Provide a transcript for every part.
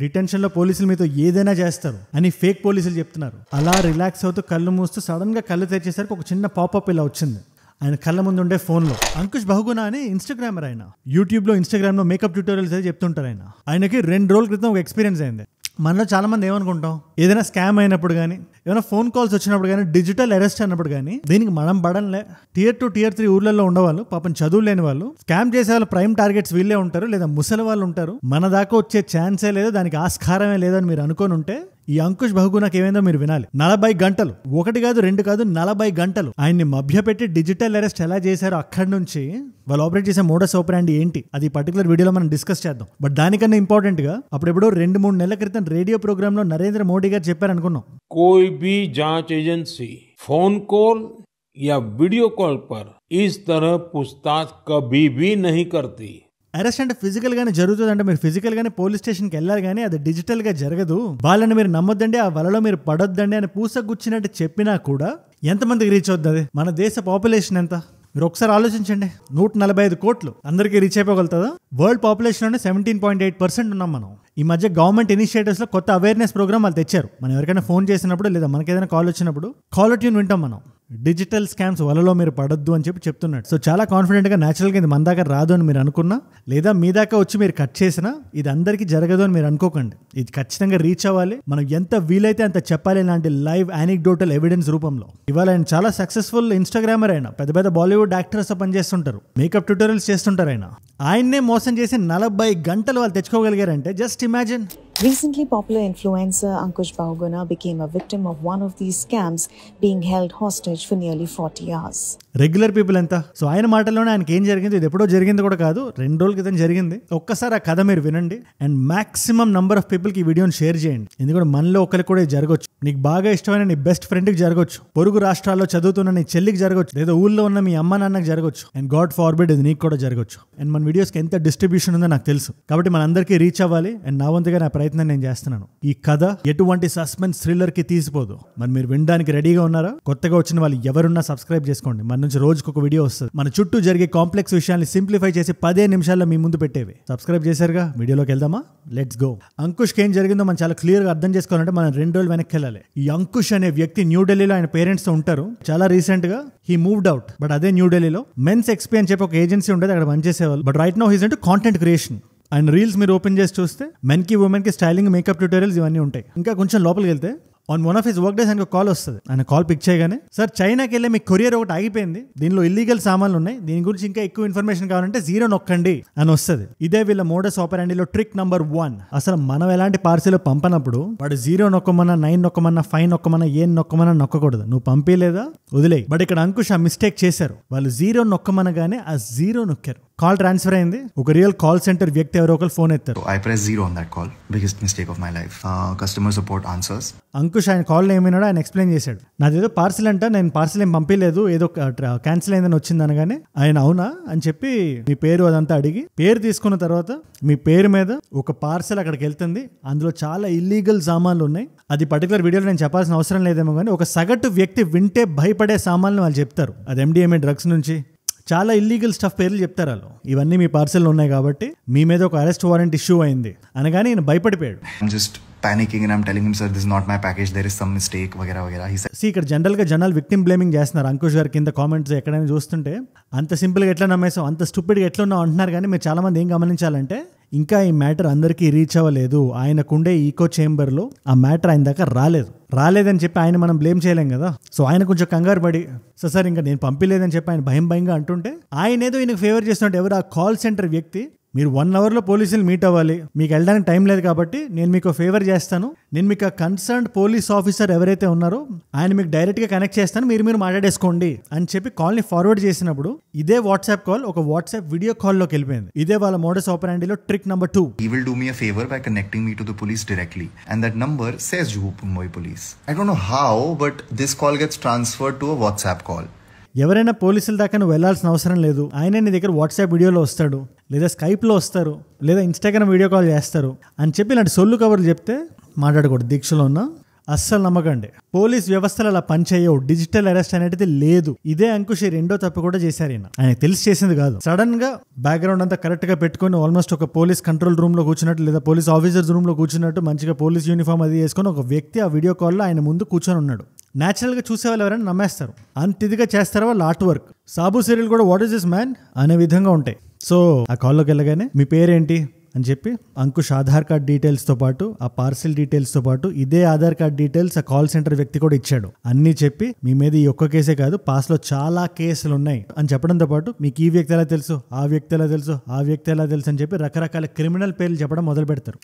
Detention లో పోలీసులు మీతో ఏదైనా చేస్తారు అని ఫేక్ పోలీసులు చెప్తున్నారు. అలా రిలాక్స్ అవుతూ కళ్ళు మూస్తూ సడన్ గా కళ్ళు తెచ్చేసరికి ఒక చిన్న పాపప్ ఇలా వచ్చింది ఆయన కళ్ళ ముందు ఉండే ఫోన్లో. అంకుష్ బహుగుణ అని ఇన్స్టాగ్రామర్ ఆయన. యూట్యూబ్లో ఇన్స్టాగ్రామ్లో మేకప్ ట్యూటోరియల్స్ అయితే చెప్తుంటారు ఆయన. ఆయనకి 2 రోజుల క్రితం ఒక ఎక్స్పీరియన్స్ అయింది. మనలో చాలా మంది ఏమనుకుంటాం, ఏదైనా స్కామ్ అయినప్పుడు కానీ, ఏమైనా ఫోన్ కాల్స్ వచ్చినప్పుడు కానీ, డిజిటల్ అరెస్ట్ అన్నప్పుడు కానీ దీనికి మనం పడలే. Tier 2 Tier 3 ఊర్లలో ఉండేవాళ్ళు, పాపం చదువు లేని వాళ్ళు, స్కామ్ చేసే వాళ్ళు ప్రైమ్ టార్గెట్స్ వీళ్ళే ఉంటారు, లేదా ముసలి వాళ్ళు ఉంటారు. మన దాకా వచ్చే ఛాన్సే లేదు, దానికి ఆస్కారమే లేదని మీరు అనుకొని ఉంటే ఈ అంకుష్ బహుగుణకి ఏమైందో మీరు వినాలి. 40 గంటలు, 1 కాదు 2 కాదు 40 గంటలు ఆయన్ని మభ్యపెట్టి డిజిటల్ అరెస్ట్ ఎలా చేశారో అక్కడి నుంచి వాళ్ళు ఆపరేట్ చేసే మోడస్ ఆపరాండి ఏంటి అది పర్టికులర్ వీడియోలో మనం డిస్కస్ చేద్దాం. బట్ దానికన్నా ఇంపార్టెంట్ గా అప్పుడెప్పుడో 2-3 నెలల క్రితం రేడియో ప్రోగ్రామ్ లో నరేంద్ర మోడీ గారు చెప్పారనుకున్నాం, कोई भी जांच एजेंसी फोन कॉल या वीडियो कॉल पर इस तरह पूछताछ कभी भी नहीं करती. అరెస్ట్ అంటే ఫిజికల్ గానే జరుగుతుంది అంటే మీరు ఫిజికల్ గానే పోలీస్ స్టేషన్కి వెళ్ళాలి, కానీ అది డిజిటల్ గా జరగదు. వాళ్ళని మీరు నమ్మొద్దండి, ఆ వలలో మీరు పడొద్దండి అని పూసగుచ్చినట్టు చెప్పినా కూడా ఎంతమందికి రీచ్ అవుతుంది అది? మన దేశ పాపులేషన్ ఎంత మీరు ఒకసారి ఆలోచించండి. 145 కోట్లు అందరికీ రీచ్ అయిపోగలుగుతుందా? వరల్డ్ పాపులేషన్ లోనే 17.8% ఉన్నాం మనం. ఈ మధ్య గవర్నమెంట్ ఇనిషియేటివ్స్ లో కొత్త అవేర్నెస్ ప్రోగ్రామ్ వాళ్ళు తెచ్చారు. మనం ఎవరికైనా ఫోన్ చేసినప్పుడు లేదా మనకి ఏదైనా కాల్ వచ్చినప్పుడు కాలర్ ట్యూన్ వింటాం మనం. డిజిటల్ స్కామ్స్ వలలో మీరు పడొద్దు అని చెప్తున్నాడు. సో చాలా కాన్ఫిడెంట్ గా న్యాచురల్ గా ఇది మన దాకా రాదు అని మీరు అనుకున్నా, లేదా మీ దాకా వచ్చి మీరు కట్ చేసినా ఇది అందరికీ జరగదు అని మీరు అనుకోకండి. ఇది ఖచ్చితంగా రీచ్ అవ్వాలి. మనం ఎంత వీలైతే అంత చెప్పాలి ఇలాంటి లైవ్ యానిక్డోటల్ ఎవిడెన్స్ రూపంలో. ఇవాళ ఆయన చాలా సక్సెస్ఫుల్ ఇన్స్టాగ్రామర్. ఆయన పెద్ద పెద్ద బాలీవుడ్ యాక్టర్స్ పనిచేస్తుంటారు, మేకప్ ట్యూటోరియల్స్ చేస్తుంటారు. ఆయన్నే మోసం చేసి 40 గంటలు వాళ్ళు తెచ్చుకోగలిగారంటే just imagine. Recently, popular influencer Ankush Bahuguna became a victim of one of these scams, being held hostage for nearly 40 hours. Regular people ఎంత? సో ఆయన మాటల్లోనే ఆయనకి ఏం జరిగింది, ఇది ఎప్పుడో జరిగింది కూడా కాదు, 2 రోజుల క్రితం జరిగింది. ఒక్కసారి ఆ కథ మీరు వినండి అండ్ మాక్సిమం నంబర్ ఆఫ్ పీపుల్కి ఈ వీడియోని షేర్ చేయండి. ఎందుకంటే మనలో ఒకరికి కూడా జరగవచ్చు. నీకు బాగా ఇష్టమైన నీ బెస్ట్ ఫ్రెండ్కి జరగవచ్చు, పొరుగు రాష్ట్రాల్లో చదువుతున్న నీ చెల్లికి జరగవచ్చు, లేదా ఊళ్ళో ఉన్న మీ అమ్మ నాన్నకి జరగవచ్చు, అండ్ గాడ్ ఫార్బిడ్ ఇది నీకు కూడా జరగవచ్చు. అండ్ మన వీడియోస్కి ఎంత డిస్ట్రిబ్యూషన్ ఉందో నాకు తెలుసు, కాబట్టి మనందరికీ రీచ్ అవ్వాలి. అండ్ నా వంతుగా నా ప్రయత్నం నేను చేస్తున్నాను. ఈ కథ ఎటువంటి సస్పెన్స్ థ్రిల్లర్ కి తీసిపోదు. మరి మీరు వినడానికి రెడీగా ఉన్నారా? కొత్తగా వచ్చిన వాళ్ళు ఎవరున్నా సబ్స్క్రైబ్ చేసుకోండి. మన నుంచి రోజుకు ఒక వీడియో వస్తుంది, మన చుట్టూ జరిగే కాంప్లెక్స్ విషయాన్ని సింప్లిఫై చేసి 15 నిమిషాల్లో మీ ముందు పెట్టేవి. సబ్స్క్రైబ్ చేశారుగా? వీడియోలోకి వెళ్దామా? Let's go. అంకుష్ ఏం జరిగిందో మనం చాలా క్లియర్ గా అర్థం చేసుకోవాలంటే మనం 2 రోజులు వెనక్కి వెళ్ళాలి. ఈ అంకుష్ అనే వ్యక్తి న్యూఢిల్లీలో ఆయన పేరెంట్స్ తో ఉంటారు. చాలా రీసెంట్ గా హీ మూవ్డ్ అవుట్. బట్ అదే న్యూఢిల్లీలో మెన్స్ ఎక్స్పీ అని చెప్పి ఒక ఏజెన్సీ ఉండేది, అక్కడ పనిచేసేవాళ్ళు. But right now he's into content creation. ఆయన రీల్స్ మీరు ఓపెన్ చేసి చూస్తే మెన్ కి ఉమెన్ కి స్టైలింగ్, మేకప్ ట్యూటోరియల్స్ ఇవన్నీ ఉంటాయి. ఇంకా కొంచెం లోపలికి వెళ్తే on one of his work days ఆయనకు కాల్ వస్తుంది. ఆయన కాల్ పిక్ చేయగానే, సార్ చైనాకి వెళ్ళే మీ కొరియర్ ఒకటి ఆగిపోయింది, దీనిలో ఇల్లీగల్ సామాన్లు ఉన్నాయి, దీని గురించి ఇంకా ఎక్కువ ఇన్ఫర్మేషన్ కావాలంటే 0 నొక్కండి అని వస్తుంది. ఇదే వీళ్ళ మోడస్ ఆపరాండిలో ట్రిక్ నంబర్ 1. అసలు మనం ఎలాంటి పార్సిల్ పంపనప్పుడు వాడు 0 నొక్కమన్నా, 9 నొక్కమన్నా, 5 నొక్కమన్నా, ఏం నొక్కమన్నా నొక్కకూడదు. నువ్వు పంపలేదా వదిలేయి. బట్ ఇక్కడ అంకుష్ ఆ మిస్టేక్ చేశారు. వాళ్ళు 0 నొక్కమనగానే ఆ 0 నొక్కారు. కాల్ ట్రాన్స్ఫర్ అయింది. ఒక రియల్ కాల్ సెంటర్ వ్యక్తి ఎవరో ఒకరు ఫోన్ ఎత్తారు. I pressed 0 on that call. Biggest mistake of my life. Customer support answers. Ankush ఆయన కాల్ ఏమైనాడో ఆయన ఎక్స్ప్లెయిన్ చేశాడు. నాదేదో పార్సిల్ అంట, నేను పార్సిల్ ఏం పంపించలేదు, ఏదో క్యాన్సిల్ అయిందని వచ్చింది అనగానే ఆయన అవునా అని చెప్పి మీ పేరు అదంతా అడిగి, పేరు తీసుకున్న తర్వాత మీ పేరు మీద ఒక పార్సిల్ అక్కడికి వెళ్తుంది. అందులో చాలా ఇల్లీగల్ సామాన్లు ఉన్నాయి. అది పర్టికులర్ వీడియోలో నేను చెప్పాల్సిన అవసరం లేదేమో కానీ ఒక సగటు వ్యక్తి వింటే భయపడే సామాన్లు వాళ్ళు చెప్తారు. అది MDMA డ్రగ్స్ నుంచి చాలా ఇల్లీగల్ స్టఫ్ పేర్లు చెప్తారు వాళ్ళు. ఇవన్నీ మీ పార్సెల్ ఉన్నాయి కాబట్టి మీ మీద ఒక అరెస్ట్ వారెంట్ ఇష్యూ అయింది అనగానే ఈయన భయపడిపోయాడు. I'm just panicking and I'm telling him, sir, this is not my package, there is some mistake వగైరా వగైరా. He said, ఇక్కడ జనరల్ గా జనాలు విక్టిమ్ బ్లేమింగ్ చేస్తున్నారు. అంకుష్ గారి కింద కామెంట్స్ ఎక్కడైనా చూస్తుంటే అంత సింపుల్ గా ఎట్లా నమ్మేసాం, అంత స్టూపిడ్ గా ఎట్లా ఉన్నావు అంటున్నారు. కానీ మీరు చాలా మంది ఏం గమనించాలంటే ఇంకా ఈ మ్యాటర్ అందరికీ రీచ్ అవ్వలేదు. ఆయనకుండే ఈకో చేంబర్ లో ఆ మ్యాటర్ ఆయన దాకా రాలేదని చెప్పి ఆయన మనం బ్లేమ్ చేయలేం కదా. సో ఆయన కొంచెం కంగారు పడి సార్ ఇంకా నేను పంపిలేదని చెప్పి ఆయన భయంగా అంటుంటే ఆయన ఏదో ఈయనకు ఫేవర్ చేస్తున్నట్టు ఎవరు ఆ కాల్ సెంటర్ వ్యక్తి, మీరు 1 అవర్లో పోలీసులు మీట్ అవ్వాలి, మీకు వెళ్ళడానికి టైం లేదు కాబట్టి నేను మీకు ఫేవర్ చేస్తాను, నేను మీకు ఆ కన్సర్న్డ్ పోలీస్ ఆఫీసర్ ఎవరైతే ఉన్నారో ఆయన మీకు డైరెక్ట్ గా కనెక్ట్ చేస్తాను, మీరు మాట్లాడేసుకోండి అని చెప్పి కాల్ని ఫార్వర్డ్ చేసినప్పుడు ఇదే వాట్సాప్ కాల్ ఒక వాట్సాప్ వీడియో కాల్లోకి వెళ్ళిపోయింది. ఇదే వాళ్ళ మోడస్ ఆపరాండిలో trick number 2. he will do me a favor by connecting me to the police directly, and that number says Juhu Mumbai Police. I don't know how, but this call gets transferred to a WhatsApp call. ఎవరైనా పోలీసుల దాకా నువ్వు వెళ్లాల్సిన అవసరం లేదు. ఆయన నీ దగ్గర వాట్సాప్ వీడియోలో వస్తాడు, లేదా స్కైప్లో వస్తారు, లేదా ఇన్స్టాగ్రామ్ వీడియో కాల్ చేస్తారు అని చెప్పి ఇలాంటి సొల్లు కబుర్లు చెప్తే మాట్లాడకూడదు. దీక్షలో ఉన్న అస్సలు నమ్మకండి. పోలీస్ వ్యవస్థలు అలా పనిచేయవు. డిజిటల్ అరెస్ట్ అనేది లేదు. ఇదే అంకుష్ రెండో తప్పు కూడా చేశారు. ఆయన తెలిసి చేసింది కాదు. సడన్ గా బ్యాక్గ్రౌండ్ అంతా కరెక్ట్ గా పెట్టుకుని ఆల్మోస్ట్ ఒక పోలీస్ కంట్రోల్ రూమ్ లో కూర్చున్నట్టు లేదా పోలీస్ ఆఫీసర్స్ రూమ్ లో కూర్చున్నట్టు మంచిగా పోలీస్ యూనిఫామ్ అది వేసుకుని ఒక వ్యక్తి ఆ వీడియో కాల్లో ఆయన ముందు కూర్చొని ఉన్నాడు. న్యాచురల్ గా చూసే వాళ్ళు ఎవరైనా నమ్మేస్తారు. అంత ఇదిగా చేస్తారో వాళ్ళు ఆర్ట్ వర్క్. సాబు సీరియల్ కూడా వాట్ ఇస్ దిస్ మ్యాన్ అనే విధంగా ఉంటాయి. సో ఆ కాల్లోకి వెళ్ళగానే మీ పేరేంటి అని చెప్పి అంకుష్ ఆధార్ కార్డ్ డీటెయిల్స్తో పాటు ఆ పార్సిల్ డీటెయిల్స్తో పాటు ఇదే ఆధార్ కార్డ్ డీటెయిల్స్ ఆ కాల్ సెంటర్ వ్యక్తి కూడా ఇచ్చాడు. అన్నీ చెప్పి మీ మీద ఈ ఒక్క కేసే కాదు పాస్లో చాలా కేసులు ఉన్నాయి అని చెప్పడంతో పాటు మీకు ఈ వ్యక్తి ఎలా తెలుసు, ఆ వ్యక్తి ఎలా తెలుసు, ఆ వ్యక్తి ఎలా తెలుసు అని చెప్పి రకరకాల క్రిమినల్ పేర్లు చెప్పడం మొదలు పెడతారు.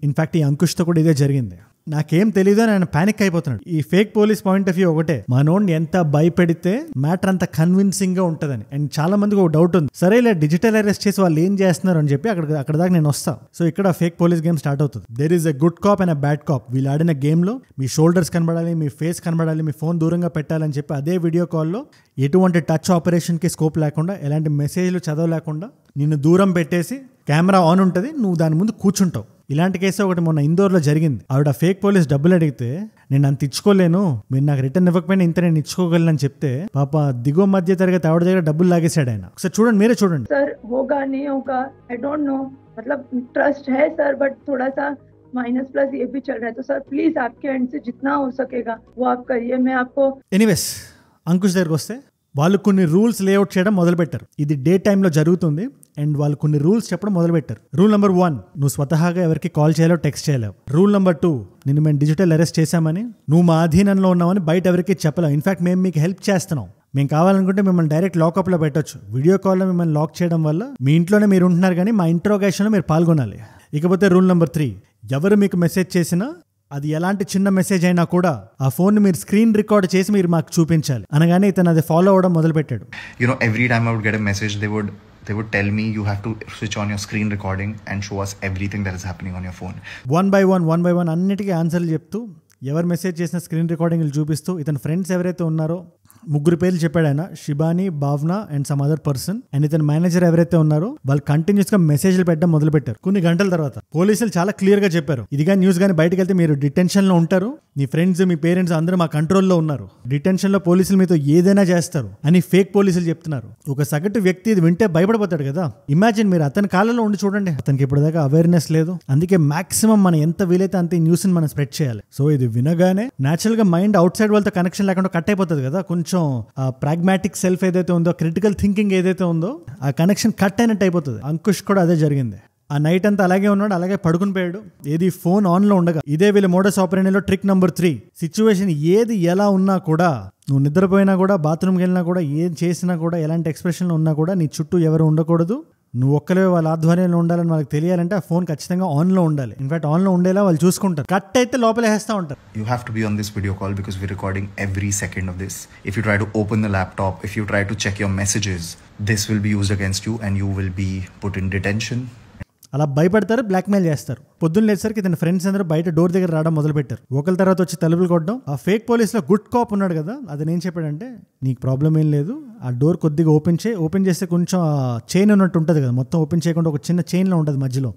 ఇన్ఫాక్ట్ ఈ అంకుష్తో కూడా ఇదే జరిగింది. నాకేం తెలీదు అని ఆయన పానిక్ అయిపోతున్నాడు. ఈ fake police point of view ఒకటే, మనోడిని ఎంత భయపెడితే మ్యాటర్ అంత కన్విన్సింగ్ గా ఉంటదని. అండ్ చాలా మందికి ఒక డౌట్ ఉంది, సరే ఇలా డిజిటల్ అరెస్ట్ చేసి వాళ్ళు ఏం చేస్తున్నారు అని చెప్పి అక్కడ దాకా నేను వస్తా. సో ఇక్కడ ఫేక్ పోలీస్ గేమ్ స్టార్ట్ అవుతుంది. There is a good cop and a bad cop. వీళ్ళు ఆడిన గేమ్ లో మీ షోల్డర్స్ కనబడాలి, మీ ఫేస్ కనబడాలి, మీ ఫోన్ దూరంగా పెట్టాలని చెప్పి అదే వీడియో కాల్లో ఎటువంటి టచ్ ఆపరేషన్ కి స్కోప్ లేకుండా, ఎలాంటి మెసేజ్లు చదవలేకుండా నిన్ను దూరం పెట్టేసి కెమెరా ఆన్ ఉంటుంది, నువ్వు దాని ముందు కూర్చుంటావు. ఇలాంటి కేసు ఒకటి మొన్న ఇందోర్లో జరిగింది. ఆవిడ ఫేక్ పోలీస్ డబ్బులు అడిగితే నేను అంత ఇచ్చుకోలేను, మీరు నాకు రిటర్న్ ఇవ్వకపోయినా ఇంత నేను ఇచ్చుకోగలను చెప్తే పాప దిగువ మధ్య తరగతి ఆవిడ దగ్గర డబ్బులు లాగేశాడు ఆయన. ఒకసారి చూడండి, మీరే చూడండి. सर होगा नहीं होगा आई डोंट नो, मतलब ट्रस्ट है सर बट थोड़ा सा माइनस प्लस ये भी चल रहा है, तो सर प्लीज आपके एंड से जितना हो सकेगा वो आप करिए. मैं आपको ఎనీవేస్ అంకుష్ దగ్గరకు వస్తే వాళ్ళు కొన్ని రూల్స్ లేఅవుట్ చేయడం మొదలుపెట్టారు. ఇది డే టైంలో జరుగుతుంది అండ్ వాళ్ళు కొన్ని రూల్స్ చెప్పడం మొదలుపెట్టారు. రూల్ నెంబర్ 1, నువ్వు స్వతహాగా ఎవరికి కాల్ చేయలేవు, టెక్స్ట్ చేయలేవు. రూల్ నెంబర్ 2, నిన్ను మేము డిజిటల్ అరెస్ట్ చేశామని నువ్వు మా అధీనంలో ఉన్నామని బయట ఎవరికి చెప్పలేవు. ఇన్ఫాక్ట్ మేము మీకు హెల్ప్ చేస్తున్నాం, మేము కావాలనుకుంటే మిమ్మల్ని డైరెక్ట్ లాకప్లో పెట్టొచ్చు. వీడియో కాల్లో మిమ్మల్ని లాక్ చేయడం వల్ల మీ ఇంట్లోనే మీరు ఉంటున్నారు కానీ మా ఇంట్రోగేషన్లో మీరు పాల్గొనాలి. ఇకపోతే రూల్ నెంబర్ 3, ఎవరు మీకు మెసేజ్ చేసినా అది ఎలాంటి చిన్న మెసేజ్ అయినా కూడా ఆ ఫోన్ మీరు స్క్రీన్ రికార్డ్ చేసి మీరు మాకు చూపించాలి అనగానే ఇతను అది ఫాలో అవడం మొదలు పెట్టాడు. You know, every time I would get a message, they would tell me you have to switch on your screen recording and show us everything that is happening on your phone. One by one అన్నిటికీ ఆన్సర్లు చెప్తూ ఎవరు message చేసిన screen రికార్డింగ్లు చూపిస్తూ ఇతని friends ఎవరైతే ఉన్నారో 3 పేర్లు చెప్పాడు ఆయన, శిబాని, భావన and some other person. And ఇతని మేనేజర్ ఎవరైతే ఉన్నారో వాళ్ళు కంటిన్యూస్ గా మెసేజ్లు పెట్టడం మొదలు పెట్టారు. కొన్ని గంటల తర్వాత పోలీసులు చాలా క్లియర్ గా చెప్పారు, ఇదిగా న్యూస్ గానీ బయటకు వెళ్తే మీరు డిటెన్షన్ లో ఉంటారు, మీ ఫ్రెండ్స్ మీ పేరెంట్స్ అందరూ మా కంట్రోల్లో ఉన్నారు, డిటెన్షన్ లో పోలీసులు మీతో ఏదైనా చేస్తారు అని ఫేక్ పోలీసులు చెప్తున్నారు. ఒక సగటు వ్యక్తి ఇది వింటే భయపడిపోతాడు కదా. ఇమాజిన్ మీరు అతని కాలంలో ఉండి చూడండి. అతనికి ఇప్పటిదాకా అవేర్నెస్ లేదు. అందుకే మాక్సిమం మనం ఎంత వీలైతే అంత ఈ న్యూస్ ని మనం స్ప్రెడ్ చేయాలి. సో ఇది వినగానే న్యాచురల్ గా మైండ్ అవుట్ సైడ్ వాళ్ళతో కనెక్షన్ లేకుండా కట్ అయిపోతుంది కదా. కొంచెం ప్రాగ్మాటిక్ సెల్ఫ్ ఏదైతే ఉందో, క్రిటికల్ థింకింగ్ ఏదైతే ఉందో ఆ కనెక్షన్ కట్ అయినట్టు అయిపోతుంది. అంకుష్ కూడా అదే జరిగింది. ఆ నైట్ అంతా అలాగే ఉన్నాడు, అలాగే పడుకుని పోయాడు. ఏది ఫోన్ ఆన్ లో ఉండగా. ఇదే వీళ్ళ మోడస్ ఆపరేండిలో ట్రిక్ నెంబర్ 3, సిచ్యువేషన్ ఏది ఎలా ఉన్నా కూడా, నువ్వు నిద్రపోయినా కూడా, బాత్రూమ్కి వెళ్ళినా కూడా, ఏం చేసినా కూడా, ఎలాంటి ఎక్స్ప్రెషన్లు ఉన్నా కూడా నీ చుట్టూ ఎవరు ఉండకూడదు. నువ్వు ఒక్కలే వాళ్ళ ఆధ్వర్యంలో ఉండాలని వాళ్ళకి తెలియాలంటే ఆ ఫోన్ ఖచ్చితంగా ఆన్ లో ఉండాలి. ఇన్ఫాక్ట్ ఆన్ లో ఉండేలా వాళ్ళు చూసుకుంటారు. కట్ అయితే లోపలే వేస్తూ ఉంటారు. You have to be on this video call because we're recording every second of this. If you try to open the laptop, if you try to check your messages, this will be used against you and you will be put in detention. అలా భయపడతారు, blackmail చేస్తారు. పొద్దున్న లేసరికి తన friends అందరూ బయట door దగ్గర రావడం మొదలు పెట్టారు. ఒకరి తర్వాత వచ్చి తలుపులు కొట్టడం. ఆ ఫేక్ పోలీస్లో గుడ్ కాప్ ఉన్నాడు కదా, అతను ఏం చెప్పాడంటే నీకు ప్రాబ్లం ఏం లేదు, ఆ డోర్ కొద్దిగా ఓపెన్ చేస్తే కొంచెం చైన్ ఉన్నట్టు ఉంటుంది కదా, మొత్తం ఓపెన్ చేయకుండా ఒక చిన్న చైన్లో ఉంటుంది మధ్యలో.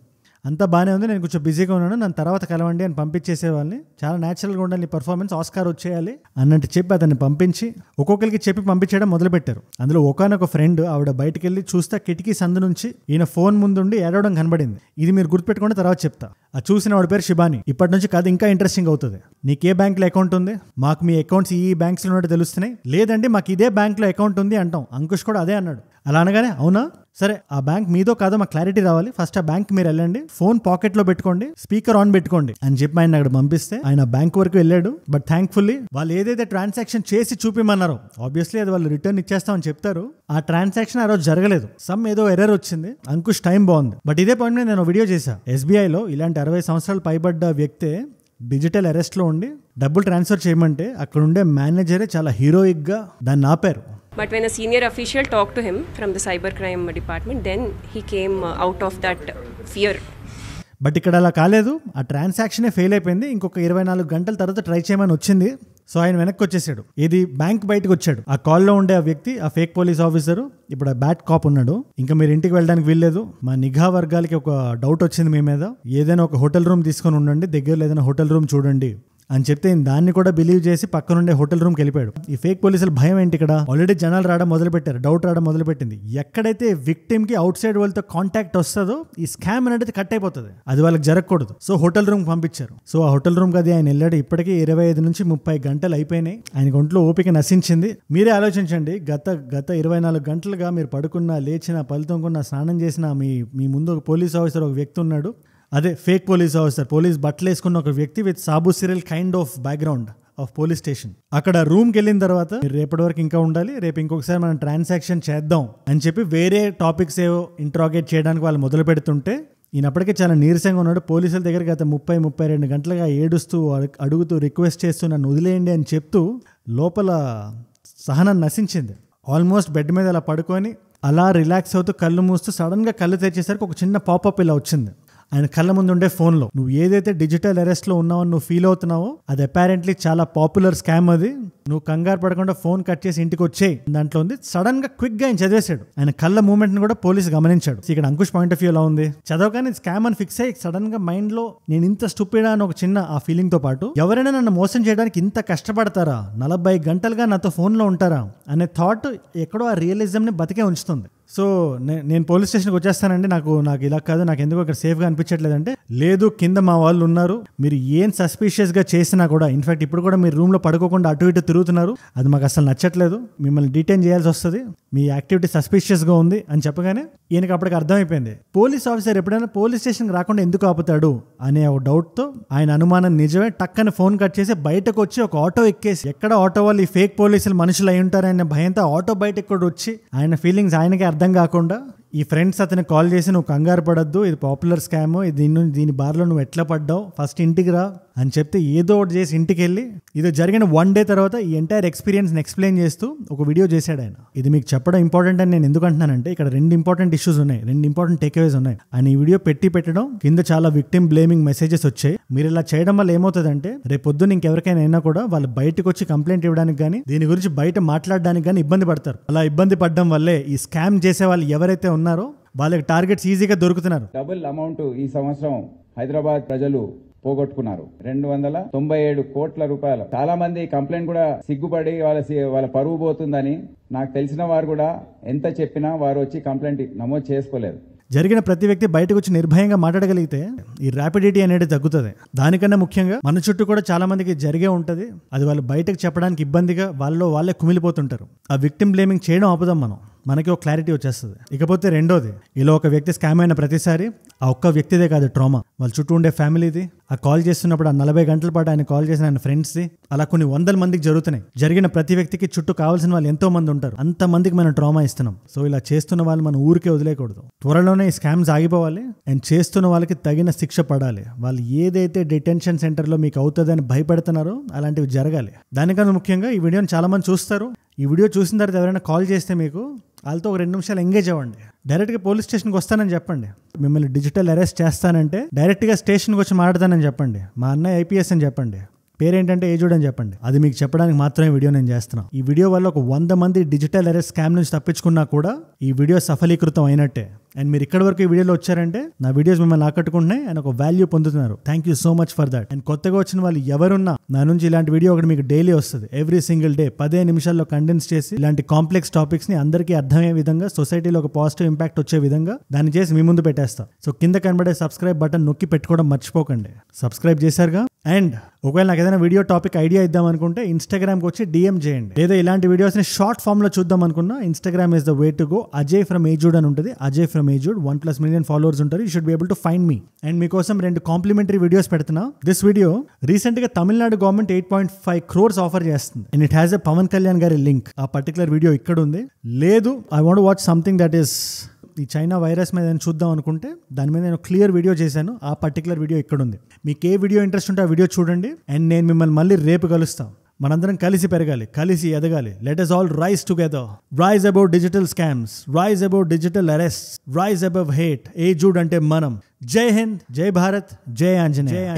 అంతా బాగానే ఉంది, నేను కొంచెం బిజీగా ఉన్నాను, నన్ను తర్వాత కలవండి అని పంపించేసే వాళ్ళని. చాలా న్యాచురల్గా ఉండాలి, పర్ఫార్మెన్స్ ఆస్కార్ వచ్చేయాలి అన్నట్టు చెప్పి అతన్ని పంపించి ఒక్కొక్కరికి చెప్పి పంపించడం మొదలుపెట్టారు. అందులో ఒకనొక ఫ్రెండ్ ఆవిడ బయటకు వెళ్ళి చూస్తే కిటికీ సందు నుంచి ఈయన ఫోన్ ముందుండి ఏడవడం కనబడింది. ఇది మీరు గుర్తుపెట్టుకుంటే తర్వాత చెప్తా. ఆ చూసిన వాడి పేరు శిబాని. ఇప్పటి నుంచి కథ ఇంకా ఇంట్రెస్టింగ్ అవుతుంది. నీకు ఏ బ్యాంకులో అకౌంట్ ఉంది, మాకు మీ అకౌంట్స్ ఈ బ్యాంక్స్ లో ఉన్నట్టు తెలుస్తున్నాయి, లేదంటే మాకు ఇదే బ్యాంక్ లో అకౌంట్ ఉంది అంటాం. అంకుష్ కూడా అదే అన్నాడు. అలా అనగానే అవునా సరే ఆ బ్యాంక్ మీదో కాదో మాకు క్లారిటీ రావాలి, ఫస్ట్ ఆ బ్యాంక్ మీరు వెళ్ళండి, ఫోన్ పాకెట్ లో పెట్టుకోండి, స్పీకర్ ఆన్ పెట్టుకోండి అని చెప్పి ఆయన అక్కడ పంపిస్తే ఆయన బ్యాంక్ వరకు వెళ్ళాడు. బట్ థ్యాంక్ఫుల్లీ వాళ్ళు ఏదైతే ట్రాన్సాక్షన్ చేసి చూపిమన్నారో ఆబ్వియస్లీ అది వాళ్ళు రిటర్న్ ఇచ్చేస్తామని చెప్తారు. ఆ ట్రాన్సాక్షన్ ఆ రోజు జరగలేదు. సమ్ ఏదో ఎర్రర్ వచ్చింది. అంకుష్ టైం బాగుంది. బట్ ఇదే పాయింట్ నేను వీడియో చేశా. ఎస్బీఐలో ఇలాంటి 60 సంవత్సరాలు పైబడ్డ వ్యక్తే డిజిటల్ అరెస్ట్ లో ఉండి డబ్బులు ట్రాన్స్ఫర్ చేయమంటే అక్కడ ఉండే మేనేజరే చాలా హీరోయిక్ గా దాన్ని ఆపారు. But when a senior official talked to him from the cybercrime department, then he came out of that fear. But ఇక్కడ అలా కాలేదు. ఆ ట్రాన్సాక్షనే ఫెయిల్ అయిపోయింది. ఇంకొక 24 గంటల తర్వాత ట్రై చేయమని వచ్చింది. సో ఆయన వెనక్కి వచ్చేసాడు. ఇది బ్యాంక్ బయటకు వచ్చాడు. ఆ కాల్లో ఉండే ఆ వ్యక్తి, ఆ ఫేక్ పోలీస్ ఆఫీసరు ఇప్పుడు ఆ బ్యాడ్ కాప్ ఉన్నాడు. ఇంకా మీరు ఇంటికి వెళ్ళడానికి వీల్లేదు, మా నిఘా వర్గాలకి ఒక డౌట్ వచ్చింది మీ మీద, ఏదైనా ఒక హోటల్ రూమ్ తీసుకొని ఉండండి, దగ్గరలో ఏదైనా హోటల్ రూమ్ చూడండి అని చెప్తే దాన్ని కూడా బిలీవ్ చేసి పక్కనుండే హోటల్ రూమ్కి వెళ్ళిపోయాడు. ఈ ఫేక్ పోలీసుల భయం ఏంటి ఇక్కడ, ఆల్రెడీ జనాలు రావడం మొదలు పెట్టారు, డౌట్ రావడం మొదలు పెట్టింది. ఎక్కడైతే విక్టిమ్ కి అవుట్ సైడ్ వాళ్ళతో కాంటాక్ట్ వస్తుందో ఈ స్కామ్ అనేది కట్ అయిపోతుంది, అది వాళ్ళకి జరగకూడదు. సో హోటల్ రూమ్ పంపించారు. సో ఆ హోటల్ రూమ్ అది ఆయన వెళ్ళాడు. ఇప్పటికీ 25 నుంచి 30 గంటలు అయిపోయినాయి. ఆయనకు ఒంట్లో ఓపిక నశించింది. మీరే ఆలోచించండి, గత 24 గంటలుగా మీరు పడుకున్నా, లేచినా, పలుతోకున్నా, స్నానం చేసినా మీ ముందు ఒక పోలీస్ ఆఫీసర్, ఒక వ్యక్తి ఉన్నాడు. అదే ఫేక్ పోలీస్ ఆఫీసర్, పోలీస్ బట్టలు వేసుకున్న ఒక వ్యక్తి విత్ సాబు serial kind of background of police station. అక్కడ రూమ్కి వెళ్ళిన తర్వాత మీరు రేపటి వరకు ఇంకా ఉండాలి, రేపు ఇంకొకసారి మనం ట్రాన్సాక్షన్ చేద్దాం అని చెప్పి వేరే టాపిక్స్ ఏవో ఇంట్రాగేట్ చేయడానికి వాళ్ళు మొదలు పెడుతుంటే ఈయనప్పటికీ చాలా నీరసంగా ఉన్నాడు. పోలీసుల దగ్గర గత 30-32 గంటలుగా ఏడుస్తూ అడుగుతూ రిక్వెస్ట్ చేస్తూ నన్ను వదిలేయండి అని చెప్తూ లోపల సహనం నశించింది. ఆల్మోస్ట్ బెడ్ మీద అలా పడుకొని అలా రిలాక్స్ అవుతూ కళ్ళు మూస్తూ సడన్గా కళ్ళు తెచ్చేసరికి ఒక చిన్న పాపప్ ఇలా వచ్చింది ఆయన కళ్ళ ముందు ఉండే ఫోన్లో. నువ్వు ఏదైతే డిజిటల్ అరెస్ట్లో ఉన్నావో నువ్వు ఫీల్ అవుతున్నావో అది అపారెంట్లీ చాలా పాపులర్ స్కామ్. అది నువ్వు కంగారు పడకుండా ఫోన్ కట్ చేసి ఇంటికి వచ్చేయి దాంట్లో ఉంది. సడన్ గా క్విక్ గా ఆయన చదివేశాడు. ఆయన కళ్ళ మూవ్మెంట్ ని కూడా పోలీసు గమనించాడు. ఇక్కడ అంకుష్ పాయింట్ ఆఫ్ వ్యూ ఎలా ఉంది, చదవగానే స్కామ్ అని ఫిక్స్ అయ్యి సడన్ గా మైండ్ లో నేను ఇంత స్టూపిడా అని ఒక చిన్న ఆ ఫీలింగ్ తో పాటు ఎవరైనా నన్ను మోసం చేయడానికి ఇంత కష్టపడతారా, 40 గంటలుగా నాతో ఫోన్ లో ఉంటారా అనే థాట్ ఎక్కడో ఆ రియలిజం ని బతికే ఉంచుతుంది. సో నేను పోలీస్ స్టేషన్కి వచ్చేస్తానండి, నాకు ఇలా కాదు, నాకు ఎందుకు అక్కడ సేఫ్గా అనిపించట్లేదంటే, లేదు కింద మా వాళ్ళు ఉన్నారు, మీరు ఏం సస్పీషియస్గా చేసినా కూడా, ఇన్ఫాక్ట్ ఇప్పుడు కూడా మీరు రూమ్లో పడుకోకుండా అటు ఇటు తిరుగుతున్నారు, అది మాకు అసలు నచ్చట్లేదు, మిమ్మల్ని డిటైన్ చేయాల్సి వస్తుంది, మీ యాక్టివిటీ సస్పీషియస్గా ఉంది అని చెప్పగానే ఈయనకి అప్పటికి అర్థమైపోయింది పోలీస్ ఆఫీసర్ ఎప్పుడైనా పోలీస్ స్టేషన్కి రాకుండా ఎందుకు ఆపుతాడు అనే ఒక డౌట్తో ఆయన అనుమానం నిజమే. టక్కని ఫోన్ కట్ చేసి బయటకు వచ్చి ఒక ఆటో ఎక్కేసి, ఎక్కడ ఆటో వాళ్ళు ఈ ఫేక్ పోలీసులు మనుషులు అయి ఉంటారనే భయంతో ఆటో బయటకు కూడా వచ్చి ఆయన ఫీలింగ్స్ ఆయనకే అర్థం కాకుండా ఈ ఫ్రెండ్స్ అతను కాల్ చేసి నువ్వు కంగారు పడద్దు, ఇది పాపులర్ స్కామ్, దీని బార్లో నువ్వు ఎట్లా పడ్డావు, ఫస్ట్ ఇంటికి రా అని చెప్తే ఏదో ఒకటి చేసి ఇంటికి వెళ్ళి ఇది జరిగిన 1 డే తర్వాత ఈ ఎంటైర్ ఎక్స్పీరియన్స్ని ఎక్స్ప్లెయిన్ చేస్తూ ఒక వీడియో చేశాడు ఆయన. ఇది మీకు చెప్పడం ఇంపార్టెంట్ అని నేను ఎందుకు అంటున్నానంటే ఇక్కడ 2 ఇంపార్టెంట్ ఇష్యూస్ ఉన్నాయి, 2 ఇంపార్టెంట్ టేక్అవేస్ ఉన్నాయి. ఆయన ఈ వీడియో పెట్టడం కింద చాలా విక్టిమ్ బ్లేమింగ్ మెసేజెస్ వచ్చాయి. మీరు ఇలా చేయడం వల్ల ఏమవుతుందంటే రేపు పొద్దున్న ఇంకెవరికైనా అయినా కూడా వాళ్ళు బయటకు వచ్చి కంప్లైంట్ ఇవ్వడానికి కానీ దీని గురించి బయట మాట్లాడడానికి కానీ ఇబ్బంది పడతారు. అలా ఇబ్బంది పడడం వల్లే ఈ స్కామ్ చేసే వాళ్ళు ఎవరైతే ఉన్నారో వాళ్ళకి టార్గెట్స్ ఈజీగా దొరుకుతున్నారు. డబుల్ అమౌంట్ ఈ సంవత్సరం హైదరాబాద్ ప్రజలు పోగొట్టుకున్నారు, 297 కోట్ల రూపాయలు. చాలా మంది కంప్లైంట్ కూడా సిగ్గుపడి వాళ్ళ పరువు పోతుందని నాకు తెలిసిన వారు కూడా ఎంత చెప్పినా వారు వచ్చి కంప్లైంట్ నమోదు చేసుకోలేదు. జరిగిన ప్రతి వ్యక్తి బయటకు వచ్చి నిర్భయంగా మాట్లాడగలిగితే ఈ ర్యాపిడిటీ అనేది తగ్గుతుంది. దానికన్నా ముఖ్యంగా మన చుట్టూ కూడా చాలా మందికి జరిగే ఉంటుంది, అది వాళ్ళు బయటకు చెప్పడానికి ఇబ్బందిగా వాళ్ళే కుమిలిపోతుంటారు. ఆ విక్టిమ్ బ్లేమింగ్ చేయడం ఆపుదాం మనకి ఒక క్లారిటీ వచ్చేస్తుంది. ఇకపోతే రెండోది, ఇలా ఒక వ్యక్తి స్కామ్ అయిన ప్రతిసారి ఆ ఒక్క వ్యక్తిదే కాదు ట్రామా, వాళ్ళ చుట్టూ ఉండే ఫ్యామిలీది, ఆ కాల్ చేస్తున్నప్పుడు ఆ 40 గంటల పాటు ఆయన కాల్ చేసిన ఆయన ఫ్రెండ్స్ది, అలా కొన్ని 100 మందికి జరుగుతున్నాయి. జరిగిన ప్రతి వ్యక్తికి చుట్టూ కావాల్సిన వాళ్ళు ఎంతో మంది ఉంటారు, అంతమందికి మనం ట్రామా ఇస్తున్నాం. సో ఇలా చేస్తున్న వాళ్ళు మనం ఊరికే వదిలేయకూడదు. త్వరలోనే ఈ స్కామ్స్ ఆగిపోవాలి అండ్ చేస్తున్న వాళ్ళకి తగిన శిక్ష పడాలి. వాళ్ళు ఏదైతే డిటెన్షన్ సెంటర్లో మీకు అవుతుందని భయపెడుతున్నారో అలాంటివి జరగాలి. దానికన్నా ముఖ్యంగా ఈ వీడియోని చాలా మంది చూస్తారు. ఈ వీడియో చూసిన తర్వాత ఎవరైనా కాల్ చేస్తే మీకు వాళ్ళతో ఒక 2 నిమిషాలు ఎంగేజ్ అవ్వండి. డైరెక్ట్గా పోలీస్ స్టేషన్కి వస్తానని చెప్పండి. మిమ్మల్ని డిజిటల్ అరెస్ట్ చేస్తానంటే డైరెక్ట్గా స్టేషన్కి వచ్చి మాట్లాడతానని చెప్పండి. మా అన్నయ్య ఐపీఎస్ అని చెప్పండి, పేరేంటంటే ఏజుడ్ అని చెప్పండి. అది మీకు చెప్పడానికి మాత్రమే వీడియో నేను చేస్తున్నాను. ఈ వీడియో వల్ల ఒక 100 మంది డిజిటల్ అరెస్ట్ స్కామ్ నుంచి తప్పించుకున్నా కూడా ఈ వీడియో సఫలీకృతం అయినట్టే. అండ్ మీరు ఇక్కడి వరకు ఈ వీడియోలో వచ్చారంటే నా వీడియోస్ మిమ్మల్ని ఆకట్టుకుంటున్నాయి అండ్ ఒక వాల్యూ పొందుతున్నారు. Thank you so much for that. And కొత్తగా వచ్చిన వాళ్ళు ఎవరున్నా నా నుంచి ఇలాంటి వీడియో ఒకటి మీకు డైలీ వస్తుంది, ఎవ్రీ సింగిల్ డే 15 నిమిషాల్లో కండెన్స్ చేసి ఇలాంటి కాంప్లెక్స్ టాపిక్స్ ని అందరికీ అర్థమయ్యే విధంగా, సొసైటీలో ఒక పాజిటివ్ ఇంపాక్ట్ వచ్చే విధంగా దాన్ని చేసి మీ ముందు పెట్టేస్తా. సో కింద కనబడే సబ్స్క్రైబ్ బటన్ నొక్కి పెట్టుకోవడం మర్చిపోకండి. సబ్స్క్రైబ్ చేశారుగా? అండ్ ఒకవేళ నాకు ఏదైనా వీడియో టాపిక్ ఐడియా ఇద్దాం అనుకుంటే ఇన్స్టాగ్రామ్కి వచ్చి DM చేయండి. లేదా ఇలాంటి వీడియోస్ని షార్ట్ ఫామ్ లో చూద్దాం అనుకున్నా Instagram is the way to go. Ajay from aged అని ఉంటుంది, Ajay from aged, 1+ million followers ఉంటారు. You should be able to find me. And మీకోసం 2 కాంప్లిమెంటరీ వీడియోస్ పెడుతున్నా. దిస్ వీడియో రీసెంట్ గా తమిళనాడు గవర్నమెంట్ 8.5 crores ఆఫర్ చేస్తుంది and it has a Pawan Kalyan గారి link. ఆ particular video ఇక్కడ ఉంది. లేదు I want watch something that is ఈ చైనా వైరస్ మీద చూద్దాం అనుకుంటే దాని మీద నేను క్లియర్ వీడియో చేశాను. ఆ పర్టికులర్ వీడియో ఇక్కడ ఉంది. మీకు ఏ వీడియో ఇంట్రెస్ట్ ఉంటే ఆ వీడియో చూడండి. అండ్ నేను మిమ్మల్ని మళ్ళీ రేపు కలుస్తాం. మనందరం కలిసి పెరగాలి, కలిసి ఎదగాలి. Let us all rise together. Rise above digital scams, rise above digital arrests, rise above hate. ఏజుడ్ అంటే మనం. జై హింద్, జై భారత్, జై ఆంజనేయ.